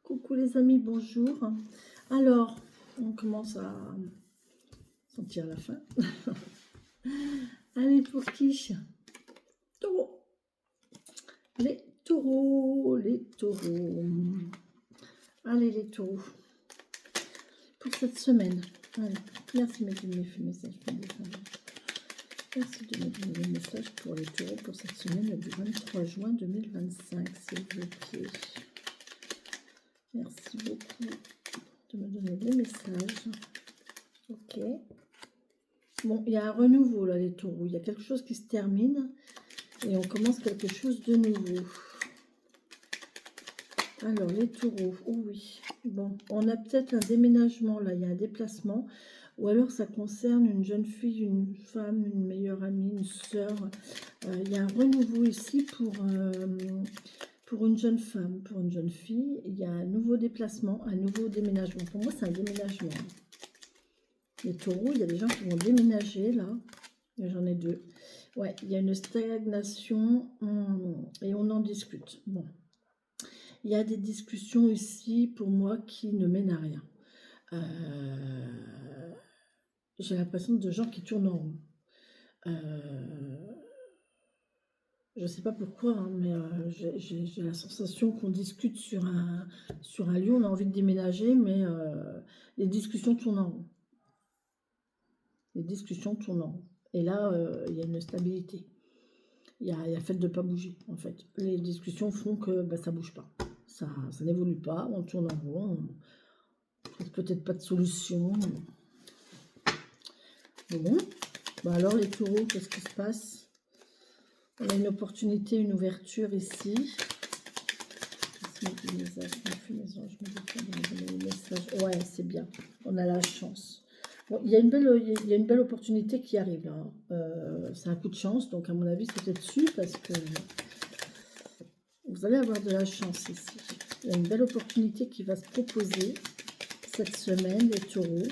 Coucou les amis, bonjour. Alors, on commence à sentir la fin. Allez, pour qui? Taureau. Les taureaux, les taureaux. Allez, les taureaux. Pour cette semaine. Allez, merci de me donner les messages. Merci de me donner les messages pour les taureaux pour cette semaine du 23 juin 2025, s'il vous plaît. Merci beaucoup de me donner les messages. Ok. Bon, il y a un renouveau là, les taureaux. Il y a quelque chose qui se termine et on commence quelque chose de nouveau. Alors, les taureaux. Oh oui. Bon, on a peut-être un déménagement là. Il y a un déplacement. Ou alors ça concerne une jeune fille, une femme, une meilleure amie, une sœur. Il y a un renouveau ici pour une jeune femme, pour une jeune fille. Il y a un nouveau déplacement, un nouveau déménagement. Pour moi, c'est un déménagement. Les taureaux, il y a des gens qui vont déménager là. J'en ai deux. Ouais, il y a une stagnation et on en discute. Bon. Il y a des discussions ici pour moi qui ne mènent à rien. J'ai l'impression de gens qui tournent en rond. Je ne sais pas pourquoi, hein, mais j'ai la sensation qu'on discute sur un lieu, on a envie de déménager, mais les discussions tournent en rond. Les discussions tournent en rond. Et là, il y a une stabilité. Il y a le fait de ne pas bouger, en fait. Les discussions font que ça ne bouge pas. Ça n'évolue pas, on tourne en rond, on trouve peut-être pas de solution. Bon, alors les taureaux, qu'est-ce qui se passe? On a une opportunité, une ouverture ici. Ouais, c'est bien. On a la chance. Bon, il y a une belle opportunité qui arrive là. C'est un coup de chance, donc à mon avis, c'était dessus parce que vous allez avoir de la chance ici. Il y a une belle opportunité qui va se proposer cette semaine, les taureaux.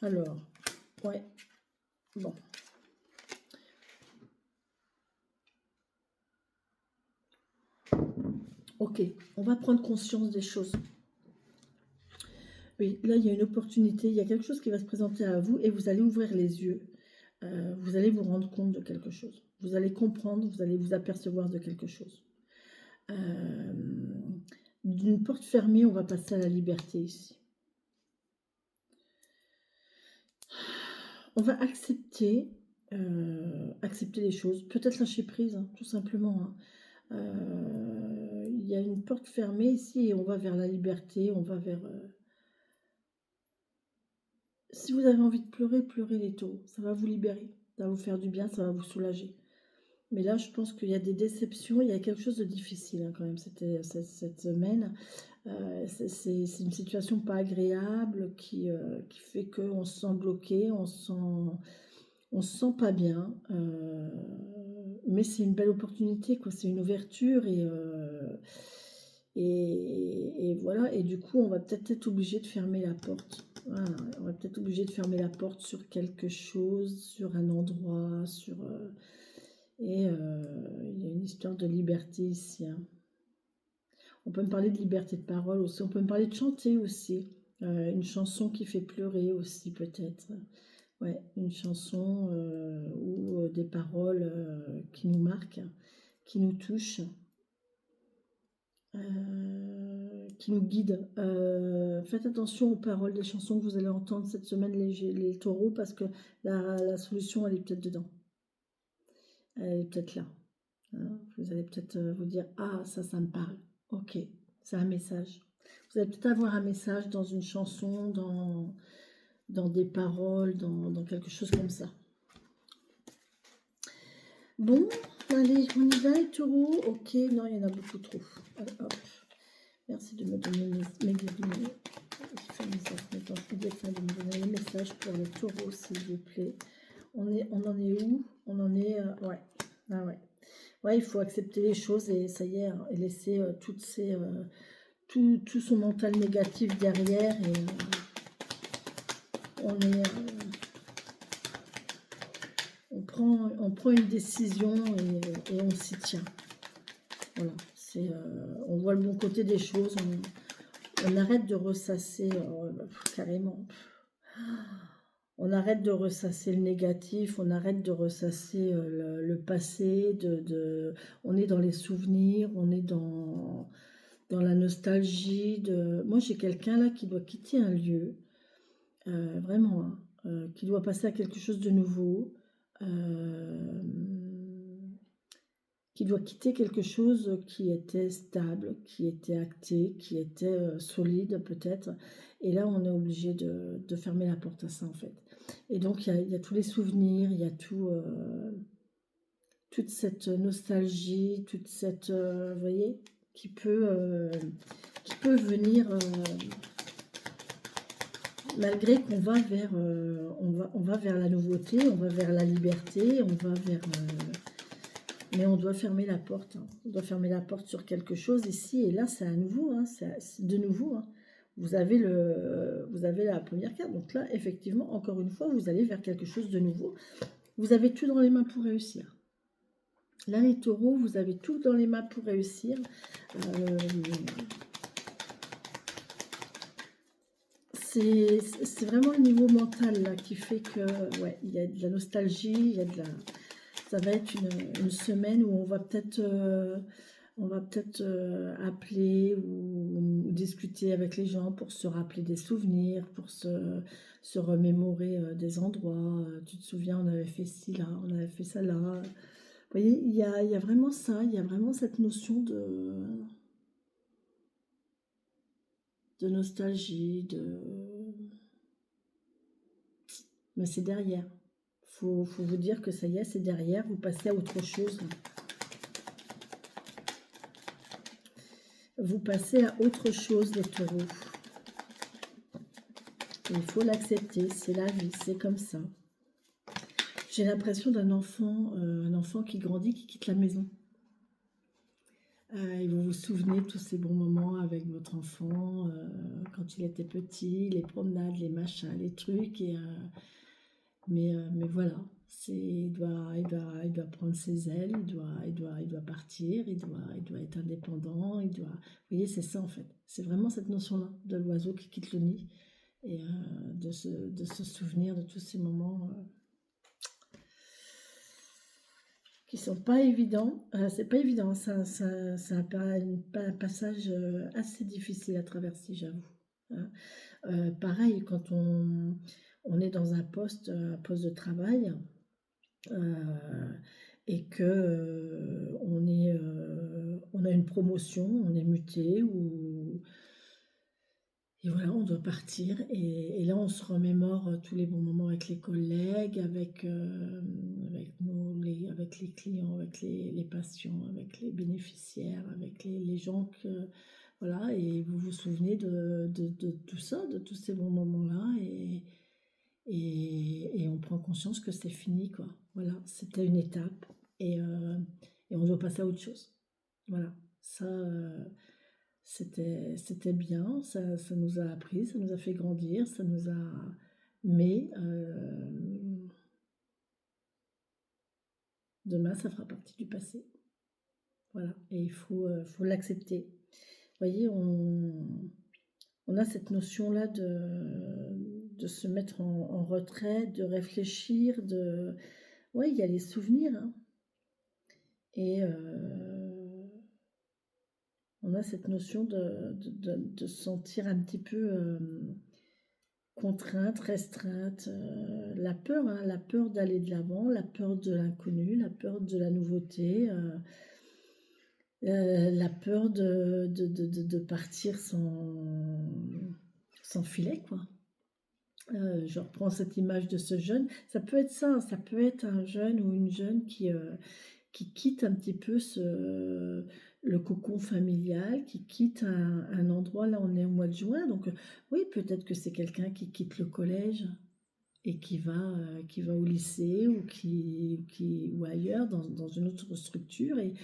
Alors, ouais, bon. Ok, on va prendre conscience des choses. Oui, là, il y a une opportunité, il y a quelque chose qui va se présenter à vous et vous allez ouvrir les yeux. Vous allez vous rendre compte de quelque chose. Vous allez comprendre, vous allez vous apercevoir de quelque chose. D'une porte fermée, on va passer à la liberté ici. On va accepter les choses, peut-être lâcher prise, hein, tout simplement. Hein. Il y a une porte fermée ici et on va vers la liberté, on va vers... Si vous avez envie de pleurer, pleurez les taureaux. Ça va vous libérer, ça va vous faire du bien, ça va vous soulager. Mais là, je pense qu'il y a des déceptions, il y a quelque chose de difficile hein, quand même cette semaine. C'est une situation pas agréable qui fait qu'on se sent bloqué, on se sent pas bien. Mais c'est une belle opportunité, quoi. C'est une ouverture et voilà. Et du coup, on va peut-être être obligé de fermer la porte. Voilà, on va peut-être obligé de fermer la porte sur quelque chose, sur un endroit, et il y a une histoire de liberté ici. Hein. On peut me parler de liberté de parole aussi. On peut me parler de chanter aussi. Une chanson qui fait pleurer aussi peut-être. Ouais, une chanson ou des paroles qui nous marquent, qui nous touchent, qui nous guident. Faites attention aux paroles des chansons que vous allez entendre cette semaine, les taureaux, parce que la solution, elle est peut-être dedans. Elle est peut-être là. Hein. Vous allez peut-être vous dire, ah, ça me parle. Ok, c'est un message. Vous allez peut-être avoir un message dans une chanson, dans des paroles, dans quelque chose comme ça. Bon, allez, on y va les taureaux. Ok, non, il y en a beaucoup trop. Allez, hop. Merci de me donner mes guidelines. De me donner les messages pour les taureaux, s'il vous plaît. On en est où? On en est... ouais. Ah ouais. Ouais, il faut accepter les choses et ça y est, hein, et laisser toutes ces... tout son mental négatif derrière et on est on prend une décision et on s'y tient. Voilà, on voit le bon côté des choses, on arrête de ressasser, carrément. On arrête de ressasser le négatif, on arrête de ressasser le passé, on est dans les souvenirs, on est dans la nostalgie. Moi, j'ai quelqu'un là qui doit quitter un lieu, vraiment, hein, qui doit passer à quelque chose de nouveau, qui doit quitter quelque chose qui était stable, qui était acté, qui était solide peut-être. Et là, on est obligé de fermer la porte à ça, en fait. Et donc, il y a tous les souvenirs, il y a toute cette nostalgie, toute cette, vous voyez, qui peut venir, malgré qu'on va vers, on va vers la nouveauté, on va vers la liberté, on va vers... mais on doit fermer la porte. Hein. On doit fermer la porte sur quelque chose ici. Et là, c'est à nouveau. Hein, c'est de nouveau. Hein. Vous avez la première carte. Donc là, effectivement, encore une fois, vous allez vers quelque chose de nouveau. Vous avez tout dans les mains pour réussir. Là, les taureaux, vous avez tout dans les mains pour réussir. C'est vraiment le niveau mental là, qui fait que, ouais, il y a de la nostalgie, il y a de la... Ça va être une semaine où on va peut-être appeler ou discuter avec les gens pour se rappeler des souvenirs, pour se remémorer des endroits. Tu te souviens, on avait fait ci là, on avait fait ça là. Vous voyez, il y a vraiment ça, il y a vraiment cette notion de nostalgie, mais c'est derrière. Faut vous dire que ça y est, c'est derrière, vous passez à autre chose. Vous passez à autre chose, les taureaux. Il faut l'accepter, c'est la vie, c'est comme ça. J'ai l'impression d'un enfant, un enfant qui grandit, qui quitte la maison. Et vous vous souvenez de tous ces bons moments avec votre enfant, quand il était petit, les promenades, les machins, les trucs, mais voilà, il doit prendre ses ailes, il doit partir, il doit être indépendant, vous voyez, c'est ça en fait. C'est vraiment cette notion-là de l'oiseau qui quitte le nid et de se souvenir de tous ces moments qui sont pas évidents. C'est pas évident, c'est un passage assez difficile à traverser, j'avoue. Hein. Pareil, quand on est dans un poste de travail, et que on a une promotion, on est muté et voilà, on doit partir et là on se remémore tous les bons moments avec les collègues, avec les clients, avec les patients, avec les bénéficiaires, avec les gens que voilà, et vous vous souvenez de tout ça, de tous ces bons moments-là et on prend conscience que c'est fini, quoi. Voilà, c'était une étape et on doit passer à autre chose. Voilà, ça, c'était bien, ça nous a appris, ça nous a fait grandir, ça nous a... Mais demain, ça fera partie du passé. Voilà, et il faut l'accepter. Vous voyez, on a cette notion-là de se mettre en retrait, de réfléchir, ouais, il y a les souvenirs, hein. Et on a cette notion de se sentir un petit peu contrainte, restreinte, la peur, hein, la peur d'aller de l'avant, la peur de l'inconnu, la peur de la nouveauté, la peur de partir sans filet, quoi. Je reprends cette image de ce jeune. Ça peut être ça, ça peut être un jeune ou une jeune qui quitte un petit peu le cocon familial, qui quitte un endroit, là on est au mois de juin, donc oui, peut-être que c'est quelqu'un qui quitte le collège et qui va au lycée ou ailleurs, dans une autre structure, et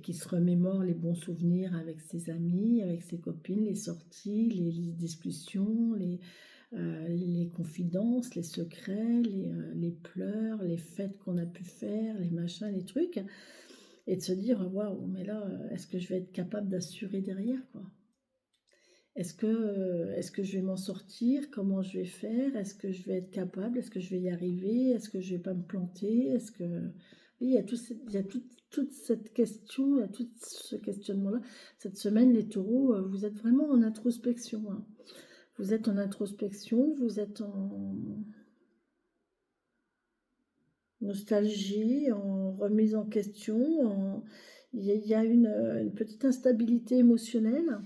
qui se remémore les bons souvenirs avec ses amis, avec ses copines, les sorties, les discussions, les confidences, les secrets, les pleurs, les fêtes qu'on a pu faire, les machins, les trucs, et de se dire, waouh, mais là, est-ce que je vais être capable d'assurer derrière, quoi? Est-ce que je vais m'en sortir? Comment je vais faire? Est-ce que je vais être capable? Est-ce que je vais y arriver? Est-ce que je vais pas me planter? Est-ce que... Oui, il y a toute cette question, il y a tout ce questionnement-là. Cette semaine, les taureaux, vous êtes vraiment en introspection, hein. Vous êtes en introspection, vous êtes en nostalgie, en remise en question. Il y a une petite instabilité émotionnelle.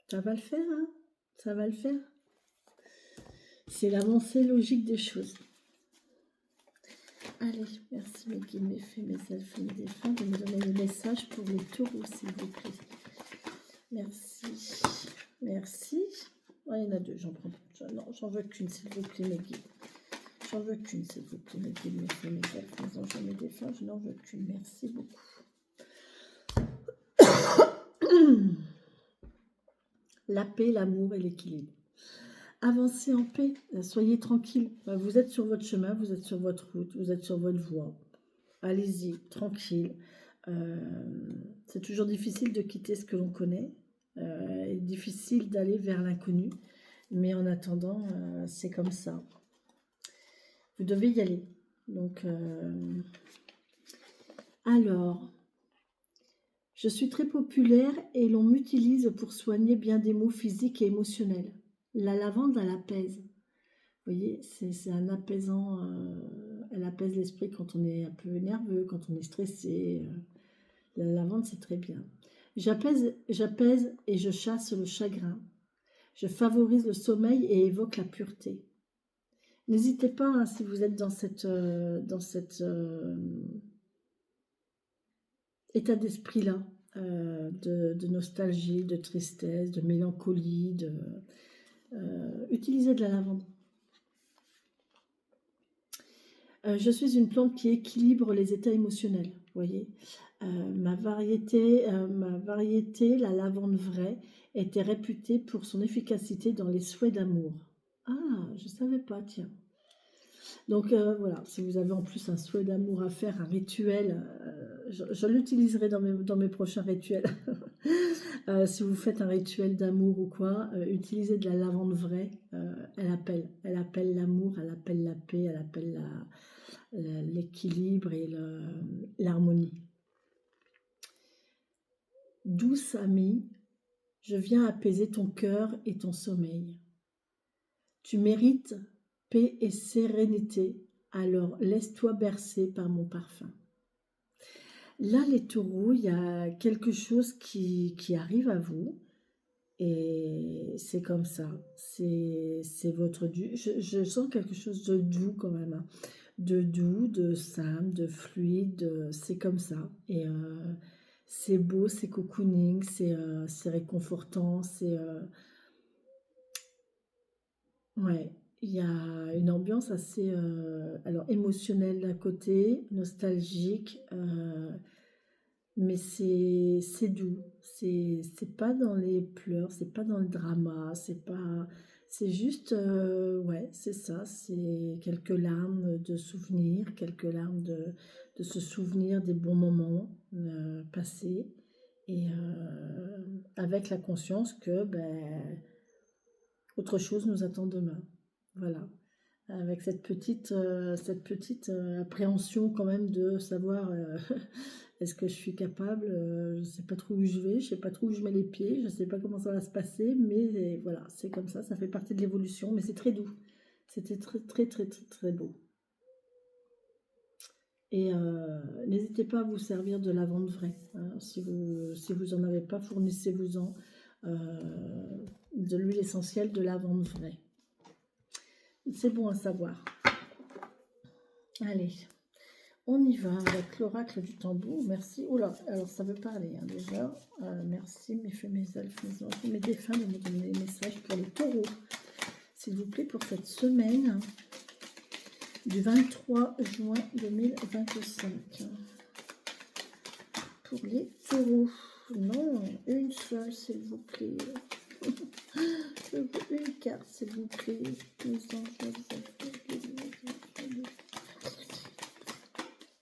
Ça va le faire, hein? Ça va le faire. C'est l'avancée logique des choses. Allez, merci mes guides, mes fées, mes elfes, mes défunts de me donner des messages pour les taureaux, s'il vous plaît. Merci. Merci. Oh, il y en a deux, j'en prends. Non, j'en veux qu'une, s'il vous plaît, mes guides. J'en veux qu'une, s'il vous plaît, mes guides, mes fées, mes elfes, mes anges, mes défunts. Je n'en veux qu'une. Merci beaucoup. La paix, l'amour et l'équilibre. Avancez en paix, soyez tranquille. Vous êtes sur votre chemin, vous êtes sur votre route, vous êtes sur votre voie. Allez-y, tranquille. C'est toujours difficile de quitter ce que l'on connaît, et difficile d'aller vers l'inconnu, mais en attendant, c'est comme ça. Vous devez y aller. Donc, alors, je suis très populaire et l'on m'utilise pour soigner bien des maux physiques et émotionnels. La lavande, elle apaise. Vous voyez, c'est un apaisant. Elle apaise l'esprit quand on est un peu nerveux, quand on est stressé. La lavande, c'est très bien. J'apaise et je chasse le chagrin. Je favorise le sommeil et évoque la pureté. N'hésitez pas, hein, si vous êtes dans cet état d'esprit-là, de nostalgie, de tristesse, de mélancolie, utilisez de la lavande. Je suis une plante qui équilibre les états émotionnels, vous voyez. Ma variété, la lavande vraie, était réputée pour son efficacité dans les souhaits d'amour. Ah, je ne savais pas, tiens. Donc voilà, si vous avez en plus un souhait d'amour à faire, un rituel, je l'utiliserai dans mes prochains rituels. Si vous faites un rituel d'amour ou quoi, utilisez de la lavande vraie. Elle appelle l'amour, elle appelle la paix, elle appelle l'équilibre et l'harmonie. Douce amie, je viens apaiser ton cœur et ton sommeil. Tu mérites paix et sérénité, alors laisse-toi bercer par mon parfum. Là, les taureaux, il y a quelque chose qui arrive à vous, et c'est comme ça. C'est votre dû. Je sens quelque chose de doux quand même, hein. De doux, de simple, de fluide, c'est comme ça. Et c'est beau, c'est cocooning, c'est réconfortant, ouais, il y a une ambiance assez alors émotionnelle d'un côté, nostalgique, mais c'est doux. C'est pas dans les pleurs, c'est pas dans le drama, c'est juste ouais, c'est ça, c'est quelques larmes de souvenirs, quelques larmes de se souvenir des bons moments passés, et avec la conscience que ben autre chose nous attend demain. Voilà. Avec cette petite appréhension quand même de savoir est-ce que je suis capable, je ne sais pas trop où je vais, je ne sais pas trop où je mets les pieds, je ne sais pas comment ça va se passer, mais voilà, c'est comme ça fait partie de l'évolution, mais c'est très doux. C'était très, très, très, très, très beau. Et n'hésitez pas à vous servir de lavande vraie, hein. Si vous en avez pas, fournissez-vous-en de l'huile essentielle de lavande vraie. C'est bon à savoir. Allez, on y va avec l'oracle du tambour. Merci. Oula, alors ça veut parler, hein, déjà. Merci, mes fées, mes elfes, mes anges, mes défunts de me donner des messages pour les taureaux. S'il vous plaît, pour cette semaine du 23 juin 2025. Pour les taureaux. Non, une seule, s'il vous plaît. Je veux une carte, s'il vous plaît. Les anges,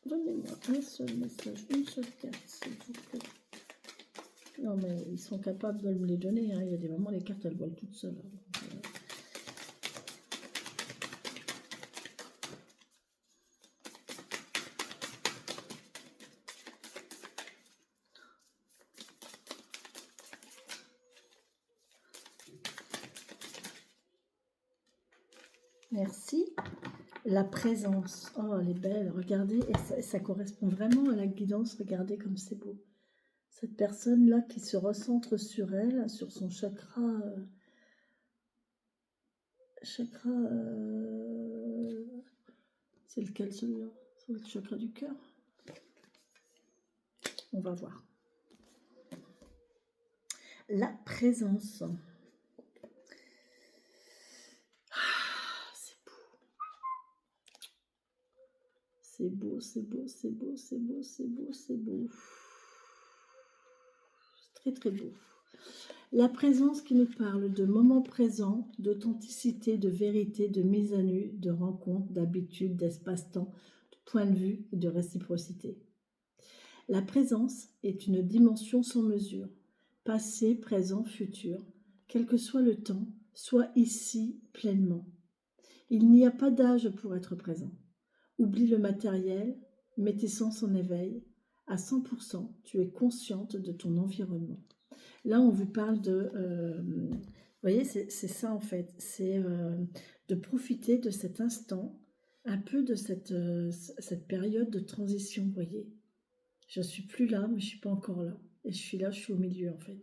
donnez-moi un seul message, une seule carte, s'il vous plaît. Non, mais ils sont capables de me les donner. Hein. Il y a des moments, les cartes, elles volent toutes seules. Hein. Merci. La présence. Oh, elle est belle. Regardez. Et ça correspond vraiment à la guidance. Regardez comme c'est beau. Cette personne-là qui se recentre sur elle, sur son chakra. Chakra. C'est lequel celui-là? C'est le chakra du cœur. On va voir. La présence. C'est beau, c'est beau, c'est beau, c'est beau, c'est beau, c'est beau. C'est très très beau. La présence qui nous parle de moment présent, d'authenticité, de vérité, de mise à nu, de rencontre, d'habitude, d'espace-temps, de point de vue et de réciprocité. La présence est une dimension sans mesure, passé, présent, futur, quel que soit le temps, soit ici pleinement. Il n'y a pas d'âge pour être présent. Oublie le matériel, mets tes sens en éveil. À 100%, tu es consciente de ton environnement. Là, on vous parle de... vous voyez, c'est ça en fait. C'est de profiter de cet instant, un peu de cette période de transition, vous voyez. Je ne suis plus là, mais je ne suis pas encore là. Et je suis là, je suis au milieu en fait.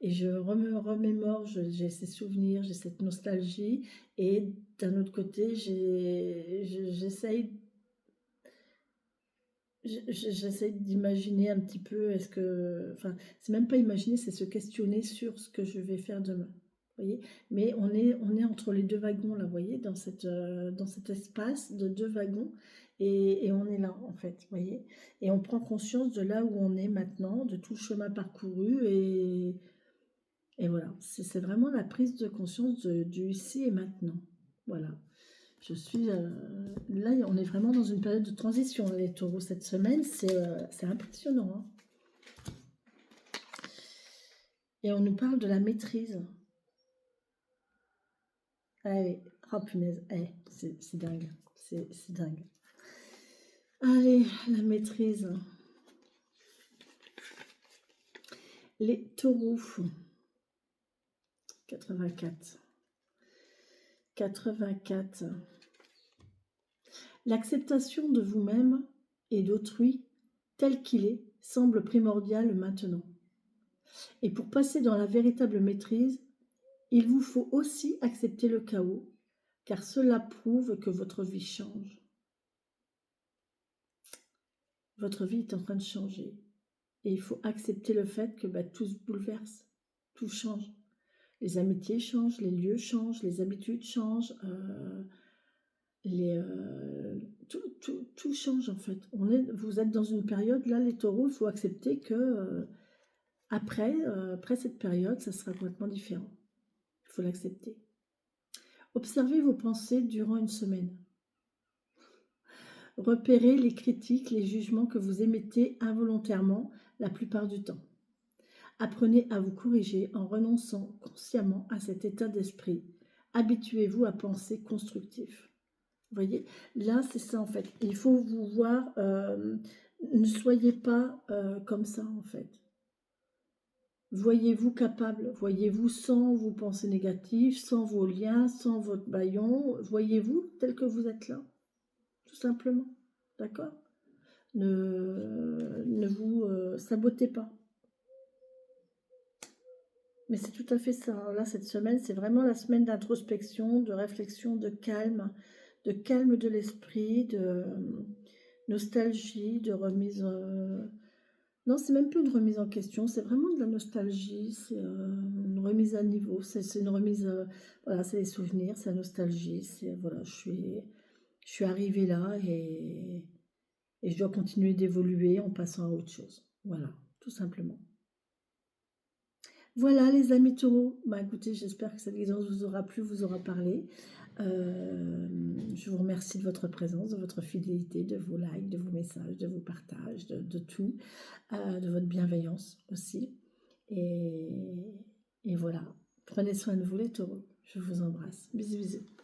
Et je me remémore, j'ai ces souvenirs, j'ai cette nostalgie. Et d'un autre côté, j'essaye d'imaginer un petit peu, est-ce que, enfin, c'est même pas imaginer, c'est se questionner sur ce que je vais faire demain. Vous voyez, mais on est entre les deux wagons là, vous voyez, dans cet espace de deux wagons, et on est là en fait, vous voyez, et on prend conscience de là où on est maintenant, de tout le chemin parcouru, et voilà, c'est vraiment la prise de conscience du ici et maintenant, voilà. Je suis là, on est vraiment dans une période de transition, les taureaux, cette semaine, c'est impressionnant. Hein. Et on nous parle de la maîtrise. Ah oui, oh punaise, c'est dingue, c'est dingue. Allez, la maîtrise. Les taureaux, 84. 84. L'acceptation de vous-même et d'autrui tel qu'il est semble primordiale maintenant. Et pour passer dans la véritable maîtrise, il vous faut aussi accepter le chaos, car cela prouve que votre vie change. Votre vie est en train de changer. Et il faut accepter le fait que tout se bouleverse, tout change. Les amitiés changent, les lieux changent, les habitudes changent, tout change en fait. Vous êtes dans une période, là les taureaux, il faut accepter que après cette période, ça sera complètement différent. Il faut l'accepter. Observez vos pensées durant une semaine. Repérez les critiques, les jugements que vous émettez involontairement la plupart du temps. Apprenez à vous corriger en renonçant consciemment à cet état d'esprit. Habituez-vous à penser constructif. Vous voyez, là c'est ça en fait. Il faut vous voir, ne soyez pas comme ça en fait. Voyez-vous capable, voyez-vous sans vos pensées négatives, sans vos liens, sans votre bâillon, voyez-vous tel que vous êtes là, tout simplement, d'accord? Ne vous sabotez pas. Mais c'est tout à fait ça, là cette semaine, c'est vraiment la semaine d'introspection, de réflexion, de calme de l'esprit, de nostalgie, de remise... Non, c'est même plus une remise en question, c'est vraiment de la nostalgie, c'est une remise à niveau, c'est une remise, voilà, c'est les souvenirs, c'est la nostalgie, c'est, voilà, je suis arrivée là et je dois continuer d'évoluer en passant à autre chose, voilà, tout simplement. Voilà les amis taureaux, bah écoutez, j'espère que cette guidance vous aura plu, vous aura parlé. Je vous remercie de votre présence, de votre fidélité, de vos likes, de vos messages, de vos partages, de tout, de votre bienveillance aussi. Et, et voilà, prenez soin de vous les taureaux. Je vous embrasse. Bisous bisous.